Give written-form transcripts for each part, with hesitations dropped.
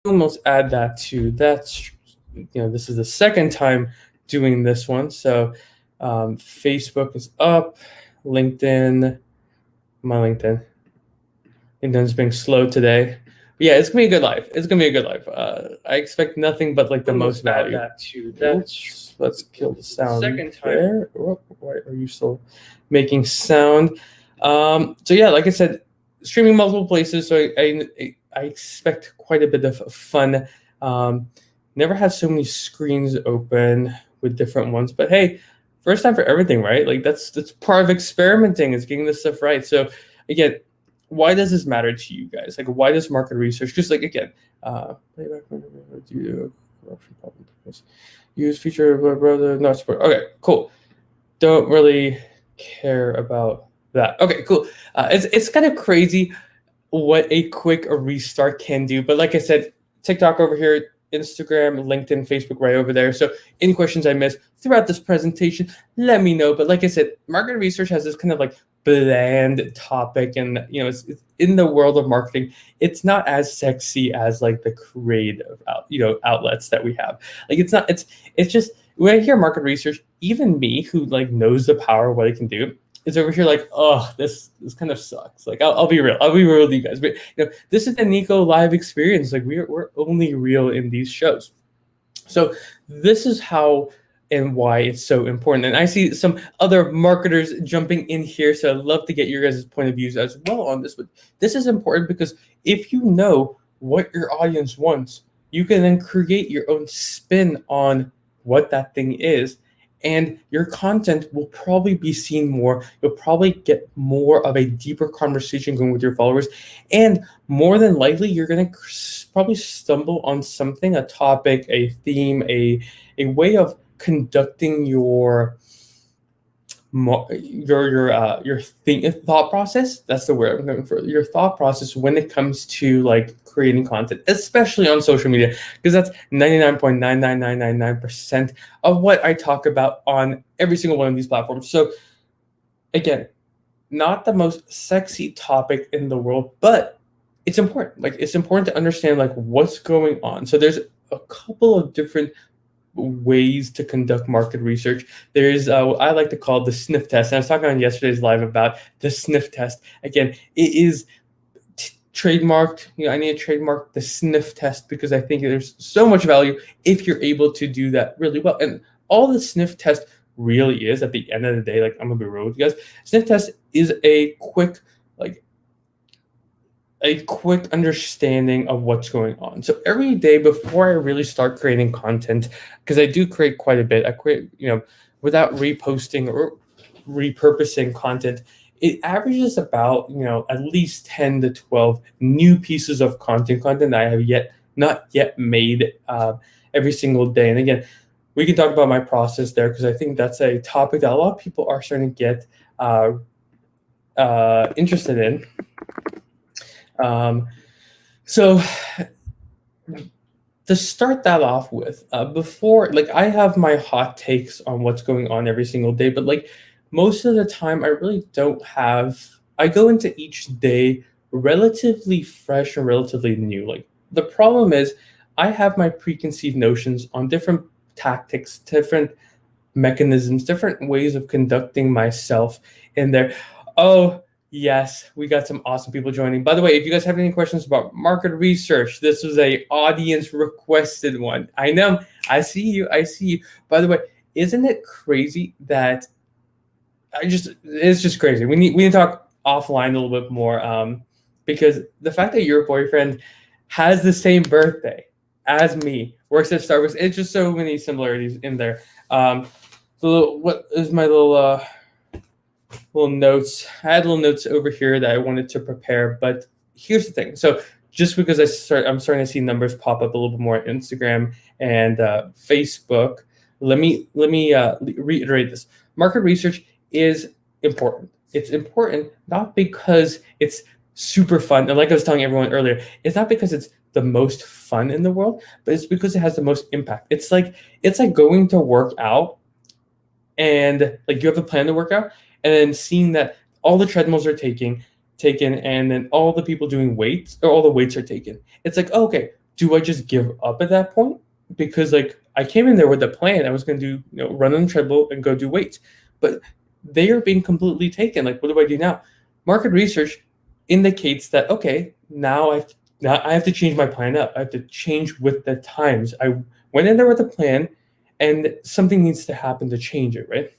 almost add that to that's this is the second time doing this one. So Facebook is up, LinkedIn, my LinkedIn's being slow today. But yeah, it's gonna be a good life. It's gonna be a good life. I expect nothing but like the most value. That too. Let's kill the sound. Second time. There. Why are you still making sound? So yeah, like I said, streaming multiple places. So I expect quite a bit of fun. Never had so many screens open with different ones, but hey, first time for everything, right? Like that's part of experimenting, is getting this stuff right. So again, why does this matter to you guys? Like, why does market research, just like again, playback due to corruption problem because use feature brother not support. Okay, cool. Don't really care about that. Okay, cool. It's kind of crazy what a quick restart can do. But like I said, TikTok over here, Instagram, LinkedIn, Facebook right over there. So any questions I missed throughout this presentation, let me know. But like I said, market research has this kind of like bland topic, and it's in the world of marketing, it's not as sexy as like the creative outlets that we have. Like it's just when I hear market research, even me who like knows the power of what it can do is over here like, oh, this kind of sucks. Like I'll be real with you guys, but this is the Nico live experience. Like we're only real in these shows. So this is how and why it's so important. And I see some other marketers jumping in here, so I'd love to get your guys' point of views as well on this. But this is important because if you know what your audience wants, you can then create your own spin on what that thing is, and your content will probably be seen more. You'll probably get more of a deeper conversation going with your followers, and more than likely you're going to probably stumble on something, a topic, a theme, a way of conducting your thought process. That's the word I'm looking for. Your thought process when it comes to like creating content, especially on social media, because that's 99.99999% of what I talk about on every single one of these platforms. So again, not the most sexy topic in the world, but it's important. Like it's important to understand like what's going on. So there's a couple of different ways to conduct market research. There's what I like to call the sniff test. And I was talking on yesterday's live about the sniff test. Again, it is trademarked. I need to trademark the sniff test because I think there's so much value if you're able to do that really well. And all the sniff test really is at the end of the day, like I'm gonna be real with you guys, sniff test is a quick understanding of what's going on. So every day before I really start creating content, because I do create quite a bit, I create, without reposting or repurposing content, it averages about, at least 10 to 12 new pieces of content that I have not yet made every single day. And again, we can talk about my process there because I think that's a topic that a lot of people are starting to get interested in. So to start that off with, before, like I have my hot takes on what's going on every single day, but like most of the time I really don't have, I go into each day relatively fresh and relatively new. Like the problem is I have my preconceived notions on different tactics, different mechanisms, different ways of conducting myself in there. Oh, yes, we got some awesome people joining. By the way, if you guys have any questions about market research, this was a audience requested one. I know, I see you. By the way, isn't it crazy that it's just crazy. We need to talk offline a little bit more because the fact that your boyfriend has the same birthday as me, works at Starbucks, it's just so many similarities in there. So what is my little notes? I had little notes over here that I wanted to prepare, but here's the thing. So just because I'm starting to see numbers pop up a little bit more on Instagram and Facebook, let me reiterate this. Market research is important. It's important not because it's super fun, and like I was telling everyone earlier, it's not because it's the most fun in the world, but it's because it has the most impact. It's like going to work out, and like you have a plan to work out, and then seeing that all the treadmills are taken, and then all the people doing weights, or all the weights are taken. It's like, oh, okay, do I just give up at that point? Because like I came in there with a plan. I was going to do, run on the treadmill and go do weights, but they are being completely taken. Like, what do I do now? Market research indicates that, okay, now I have to change my plan up. I have to change with the times. I went in there with a plan, and something needs to happen to change it, right?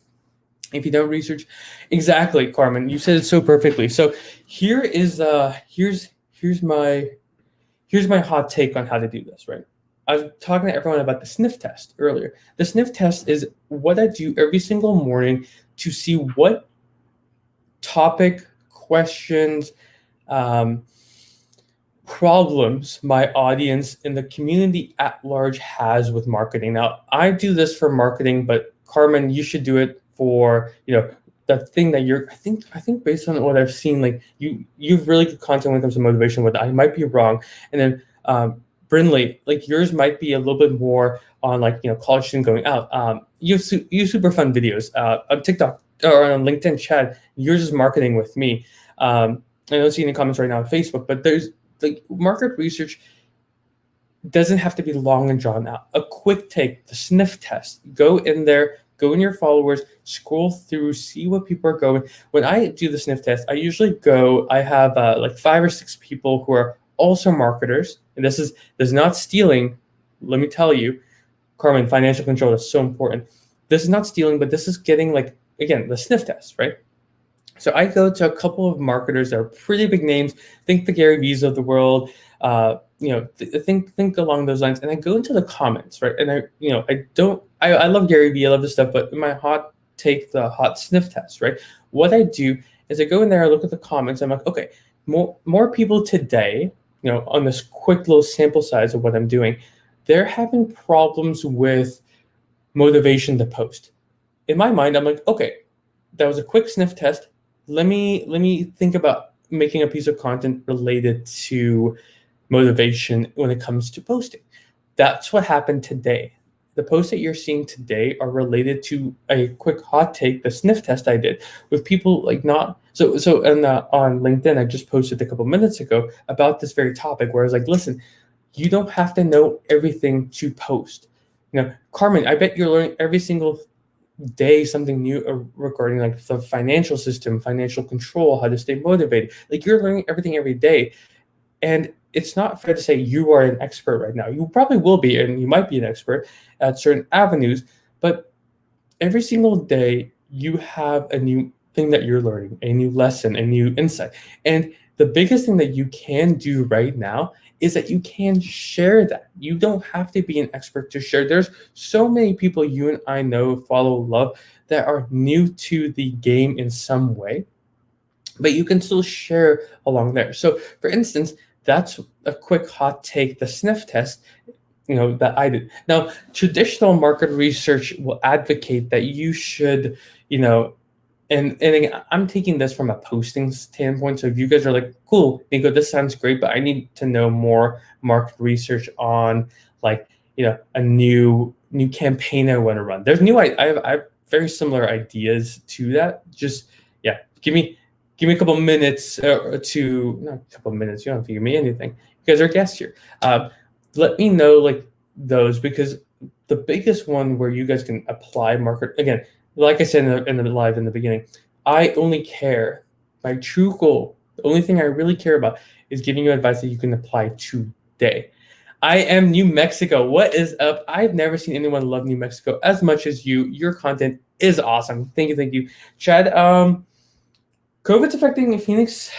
If you don't research, exactly, Carmen, you said it so perfectly. So here is here's my hot take on how to do this, right? I was talking to everyone about the sniff test earlier. The sniff test is what I do every single morning to see what topic, questions, um, problems my audience and the community at large has with marketing. Now, I do this for marketing, but Carmen, you should do it for, the thing that you're, I think based on what I've seen, like you've really good content when it comes to motivation, but I might be wrong. And then Brinley, like yours might be a little bit more on like, college student going out. You have super fun videos on TikTok or on LinkedIn chat. Yours is marketing with me. I don't see any comments right now on Facebook, but there's like market research doesn't have to be long and drawn out. A quick take, the sniff test. Go in there, go in your followers, scroll through, see what people are going. When I do the sniff test, I have like 5 or 6 people who are also marketers. And this is not stealing. Let me tell you, Carmen, financial control is so important. This is not stealing, but this is getting like, again, the sniff test, right? So I go to a couple of marketers that are pretty big names. Think the Gary V's of the world. Think along those lines, and I go into the comments, right? And I love Gary Vee, I love this stuff, but in my hot take, the hot sniff test, right? What I do is I go in there, I look at the comments, I'm like, okay, more people today, on this quick little sample size of what I'm doing, they're having problems with motivation to post. In my mind, I'm like, okay, that was a quick sniff test. Let me think about making a piece of content related to motivation when it comes to posting. That's what happened today. The posts that you're seeing today are related to a quick hot take, the sniff test I did with people like not so and on LinkedIn I just posted a couple minutes ago about this very topic where I was like, listen, you don't have to know everything to post. Carmen, I bet you're learning every single day something new regarding like the financial system, financial control, how to stay motivated. Like you're learning everything every day. And it's not fair to say you are an expert right now. You probably will be, and you might be an expert at certain avenues, but every single day you have a new thing that you're learning, a new lesson, a new insight. And the biggest thing that you can do right now is that you can share that. You don't have to be an expert to share. There's so many people you and I know, follow, love, that are new to the game in some way, but you can still share along there. So for instance, that's a quick hot take, the sniff test, that I did. Now, traditional market research will advocate that you should, and again, I'm taking this from a posting standpoint. So if you guys are like, cool, Nico, this sounds great, but I need to know more market research on like, a new campaign I want to run. There's I have very similar ideas to that. Just, yeah, give me a couple minutes not a couple minutes. You don't have to give me anything. You guys are guests here. Let me know like those, because the biggest one where you guys can apply market, again, like I said in the live in the beginning, I only care, my true goal, the only thing I really care about is giving you advice that you can apply today. I am New Mexico. What is up? I've never seen anyone love New Mexico as much as you. Your content is awesome. Thank you. Chad, COVID's affecting Phoenix,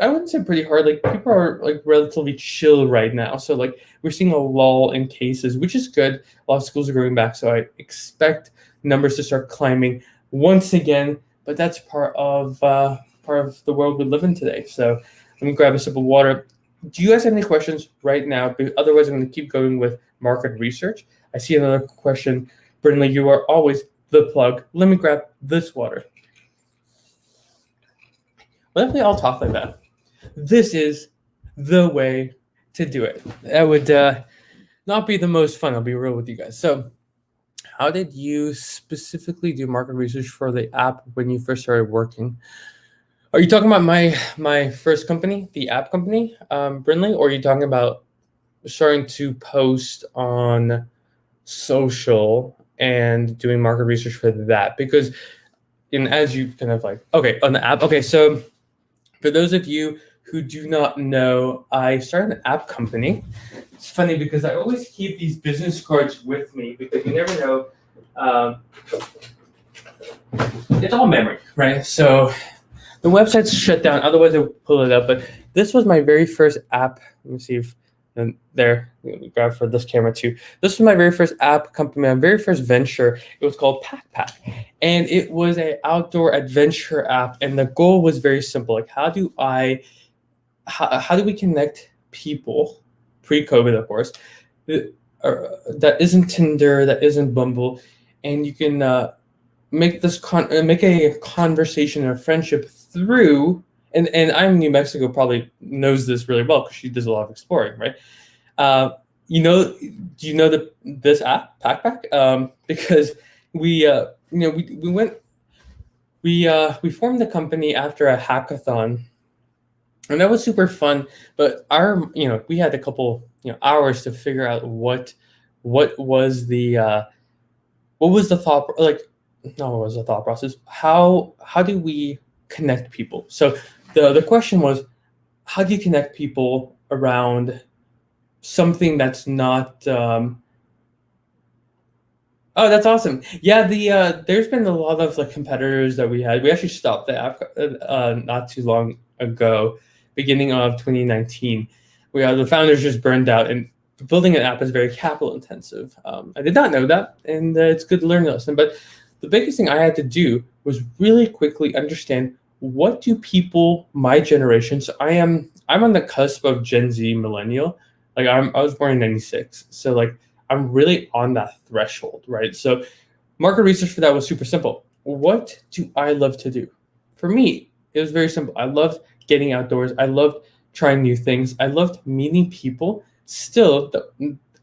I wouldn't say pretty hard. Like people are like relatively chill right now. So like we're seeing a lull in cases, which is good. A lot of schools are going back. So I expect numbers to start climbing once again, but that's part of the world we live in today. So let me grab a sip of water. Do you guys have any questions right now? Otherwise, I'm going to keep going with market research. I see another question. Brinley, you are always the plug. Let me grab this water. What if we all talk like that? This is the way to do it. That would not be the most fun. I'll be real with you guys. So how did you specifically do market research for the app when you first started working? Are you talking about my first company, the app company, Brinley, or are you talking about starting to post on social and doing market research for that, because as you kind of like, okay, on the app. Okay, so for those of you who do not know, I started an app company. It's funny because I always keep these business cards with me because you never know. It's all memory, right? So the website's shut down. Otherwise, I would pull it up. But this was my very first app. Let me see if there. Let me grab for this camera too. This was my very first app company, my very first venture. It was called Pack, and it was an outdoor adventure app. And the goal was very simple. Like, how do we connect people pre-COVID, of course, that isn't Tinder, that isn't Bumble, and you can make a conversation or friendship through. And I'm in New Mexico, probably knows this really well because she does a lot of exploring, right? Do you know this app, Pack? Because we we formed the company after a hackathon, and that was super fun. But we had a couple hours to figure out what was the thought, like, no, what was the thought process? How do we connect people? So the question was, how do you connect people around something that's not oh, that's awesome. Yeah, there's been a lot of like competitors that we had. We actually stopped the app not too long ago, beginning of 2019. The founders just burned out, and building an app is very capital intensive. I did not know that, and it's good to learn a lesson. But the biggest thing I had to do was really quickly understand, what do people my generation. So I'm on the cusp of Gen Z millennial. Like, I was born in '96, so like I'm really on that threshold, right? So market research for that was super simple. What do I love to do? For me, it was very simple. I loved getting outdoors. I loved trying new things. I loved meeting people.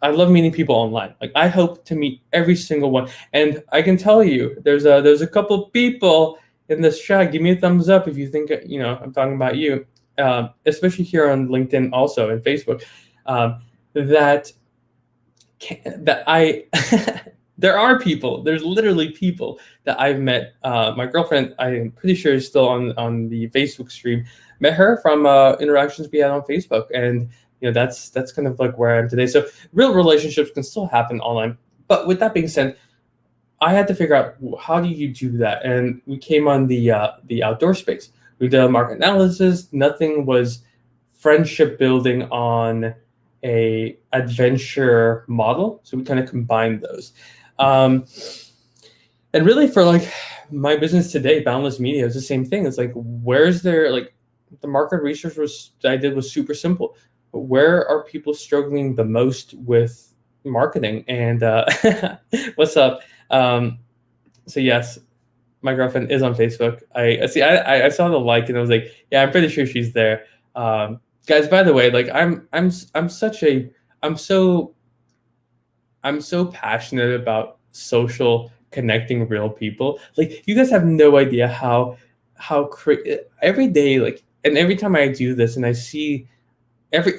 I love meeting people online. Like, I hope to meet every single one. And I can tell you, there's a couple people in this chat. Give me a thumbs up if you think I'm talking about you, especially here on LinkedIn, also, and Facebook. That I there are people. There's literally people that I've met. My girlfriend, I'm pretty sure, is still on the Facebook stream. Met her from interactions we had on Facebook, and that's kind of like where I am today. So real relationships can still happen online. But with that being said, I had to figure out, how do you do that, and we came on the outdoor space. We did a market analysis. Nothing was friendship building on a adventure model, so we kind of combined those. And really, for like my business today, Boundless Media, is the same thing. It's like, where's there, like, the market research I did was super simple. Where are people struggling the most with marketing? And what's up? So yes, my girlfriend is on Facebook. I see. I saw the like, and I was like, yeah, I'm pretty sure she's there. Guys, by the way, like, I'm so passionate about social connecting real people. Like, you guys have no idea how every day, like, and every time I do this and I see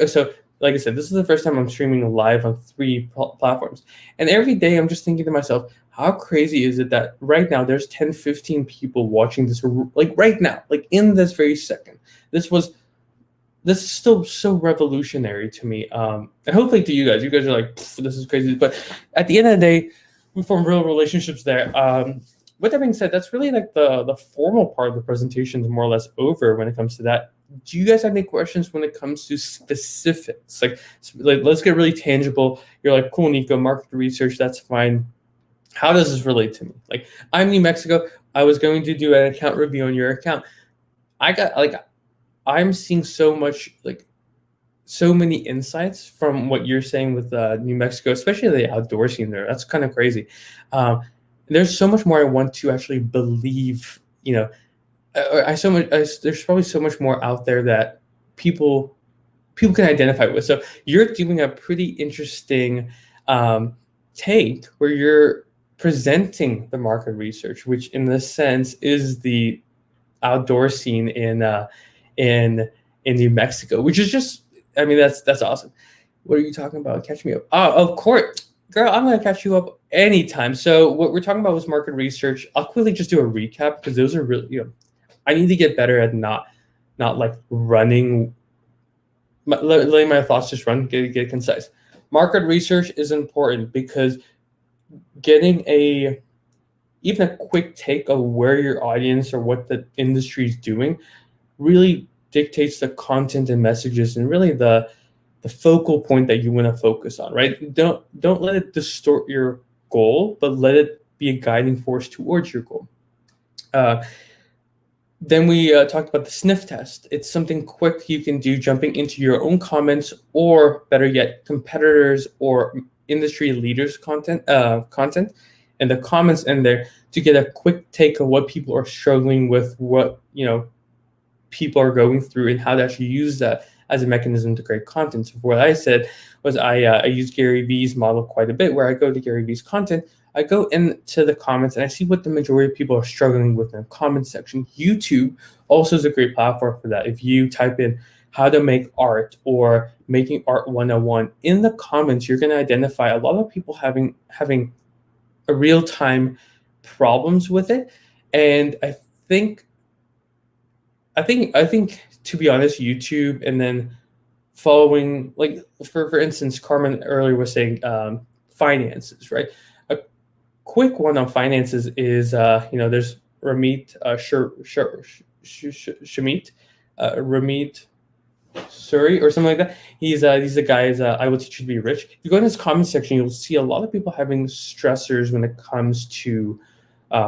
so, like I said, this is the first time I'm streaming live on 3 platforms, and every day I'm just thinking to myself, how crazy is it that right now there's 10, 15 people watching this, like, right now, like, in this very second. This is still so revolutionary to me, and hopefully to you guys. You guys are like, this is crazy. But at the end of the day, we form real relationships there. With that being said, that's really like the formal part of the presentation is more or less over when it comes to that. Do you guys have any questions when it comes to specifics? Like, let's get really tangible. You're like, cool, Nico, market research, that's fine. How does this relate to me? Like, I'm New Mexico. I was going to do an account review on your account. I'm seeing so many insights from what you're saying with New Mexico, especially the outdoor scene there. That's kind of crazy. There's so much more I want to actually believe. There's probably so much more out there that people can identify with. So you're doing a pretty interesting take where you're presenting the market research, which in this sense is the outdoor scene in New Mexico, which is just, I mean, that's awesome. What are you talking about? Catch me up. Oh, of course. Girl, I'm going to catch you up anytime. So what we're talking about was market research. I'll quickly just do a recap because those are really, I need to get better at not like running, letting my thoughts just run, get concise. Market research is important because getting even a quick take of where your audience or what the industry is doing really dictates the content and messages and really the focal point that you want to focus on, right? Don't let it distort your goal, but let it be a guiding force towards your goal. Then we talked about the sniff test. It's something quick you can do jumping into your own comments, or better yet, competitors or industry leaders' content and the comments in there to get a quick take of what people are struggling with, what people are going through, and how to actually use that as a mechanism to create content. So what I said was I use Gary Vee's model quite a bit, where I go to Gary Vee's content, I go into the comments, and I see what the majority of people are struggling with in the comment section. YouTube also is a great platform for that. If you type in how to make art or making art 101 in the comments, you're going to identify a lot of people having a real-time problems with it. And I think to be honest, YouTube, and then following, like for instance, Carmen earlier was saying finances, right? A quick one on finances is there's Ramit Shamit, Ramit Suri or something like that. He's a guy. I Will Teach You to Be Rich. If you go in his comment section, you'll see a lot of people having stressors when it comes to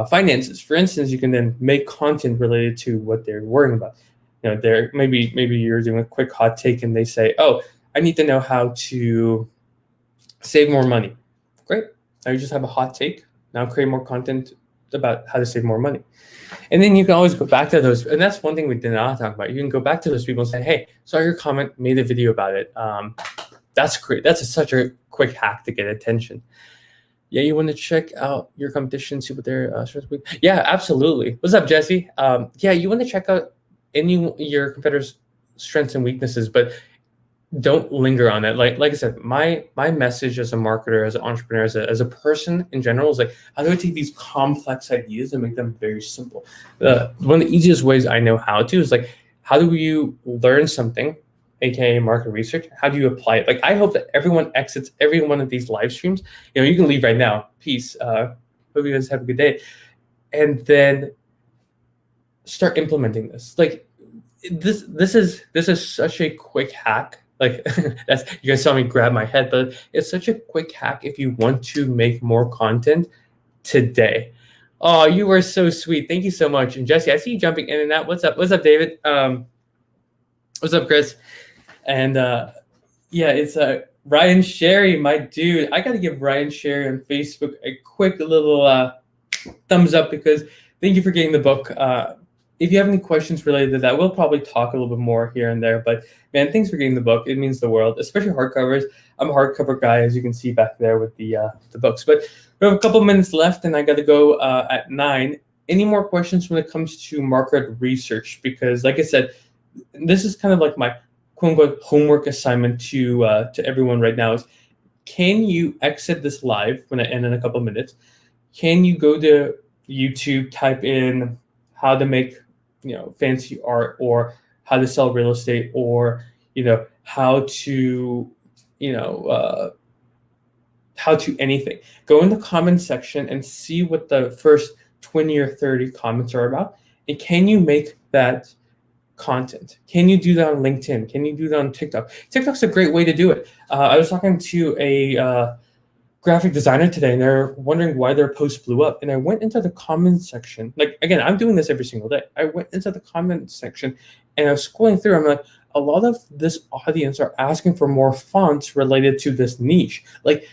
finances. For instance, you can then make content related to what they're worrying about. They're maybe you're doing a quick hot take and they say, "Oh, I need to know how to save more money." Great. Now you just have a hot take. Now create more content about how to save more money. And then you can always go back to those. And that's one thing we did not talk about. You can go back to those people and say, "Hey, saw your comment, made a video about it." That's great. That's such a quick hack to get attention. Yeah, you want to check out your competition, see what their strengths are. Yeah, absolutely. What's up, Jesse? Yeah, you want to check out your competitors' strengths and weaknesses, but don't linger on it. Like I said, my message as a marketer, as an entrepreneur, as a person in general is like, how do I take these complex ideas and make them very simple? One of the easiest ways I know how to is like, how do you learn something, aka market research? How do you apply it? Like, I hope that everyone exits every one of these live streams. You can leave right now. Peace. Hope you guys have a good day. And then start implementing this. Like, this is such a quick hack. Like, that's, you guys saw me grab my head, but it's such a quick hack if you want to make more content today. Oh, you were so sweet. Thank you so much. And Jesse, I see you jumping in and out. What's up? What's up, David? What's up, Chris? And yeah, it's Ryan Sherry, my dude. I got to give Ryan Sherry on Facebook a quick little thumbs up, because thank you for getting the book. If you have any questions related to that, we'll probably talk a little bit more here and there. But man, thanks for getting the book. It means the world, especially hardcovers. I'm a hardcover guy, as you can see back there with the books. But we have a couple minutes left, and I got to go at 9. Any more questions when it comes to market research? Because, like I said, this is kind of like my quote-unquote homework assignment to everyone right now is, can you exit this live when I end in a couple minutes? Can you go to YouTube, type in how to make fancy art, or how to sell real estate, or how to anything? Go in the comment section and see what the first 20 or 30 comments are about, and can you make that content? Can you do that on LinkedIn? Can you do that on TikTok? TikTok's a great way to do it. I was talking to a graphic designer today, and they're wondering why their post blew up. And I went into the comment section. Like, again, I'm doing this every single day. I went into the comment section and I was scrolling through. I'm like, a lot of this audience are asking for more fonts related to this niche. Like,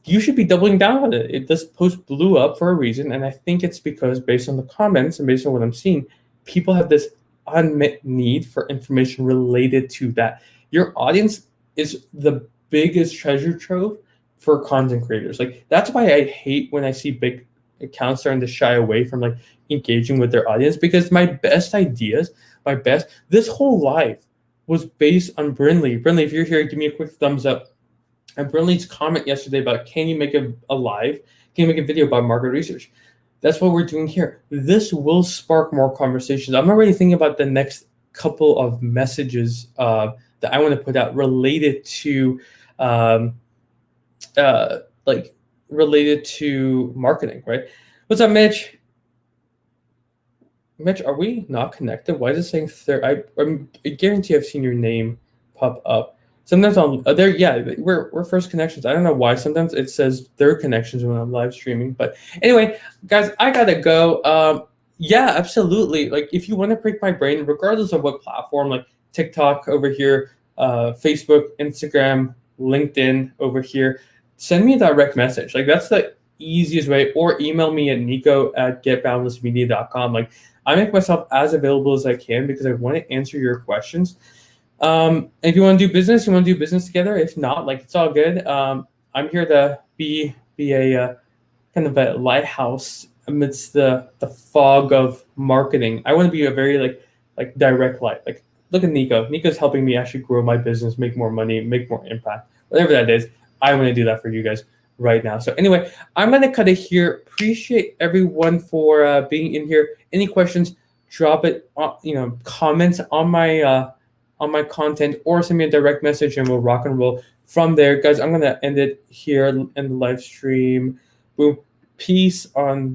you should be doubling down on it. This post blew up for a reason. And I think it's because, based on the comments and based on what I'm seeing, people have this unmet need for information related to that. Your audience is the biggest treasure trove for content creators. Like, that's why I hate when I see big accounts starting to shy away from like engaging with their audience, because my best ideas, this whole live was based on Brinley. Brinley, if you're here, give me a quick thumbs up. And Brinley's comment yesterday about can you make a live, can you make a video about market research? That's what we're doing here. This will spark more conversations. I'm already thinking about the next couple of messages that I want to put out related to related to marketing, right? What's up, Mitch? Mitch, are we not connected? Why is it saying third? I guarantee I've seen your name pop up. Sometimes on there, yeah, we're first connections. I don't know why. Sometimes it says third connections when I'm live streaming. But anyway, guys, I gotta go. Yeah, absolutely. Like if you want to pick my brain, regardless of what platform, like TikTok over here, Facebook, Instagram, LinkedIn over here, send me a direct message. Like that's the easiest way, or email me at nico@getboundlessmedia.com. Like I make myself as available as I can because I want to answer your questions. If you want to do business, you want to do business together. If not, like it's all good. I'm here to be a kind of a lighthouse amidst the fog of marketing. I want to be a very like direct light. Like look at Nico. Nico's helping me actually grow my business, make more money, make more impact. Whatever that is, I want to do that for you guys right now. So anyway, I'm gonna cut it here. Appreciate everyone for being in here. Any questions? Drop it. Comments on my content or send me a direct message and we'll rock and roll from there. Guys, I'm going to end it here in the live stream. Boom. Peace on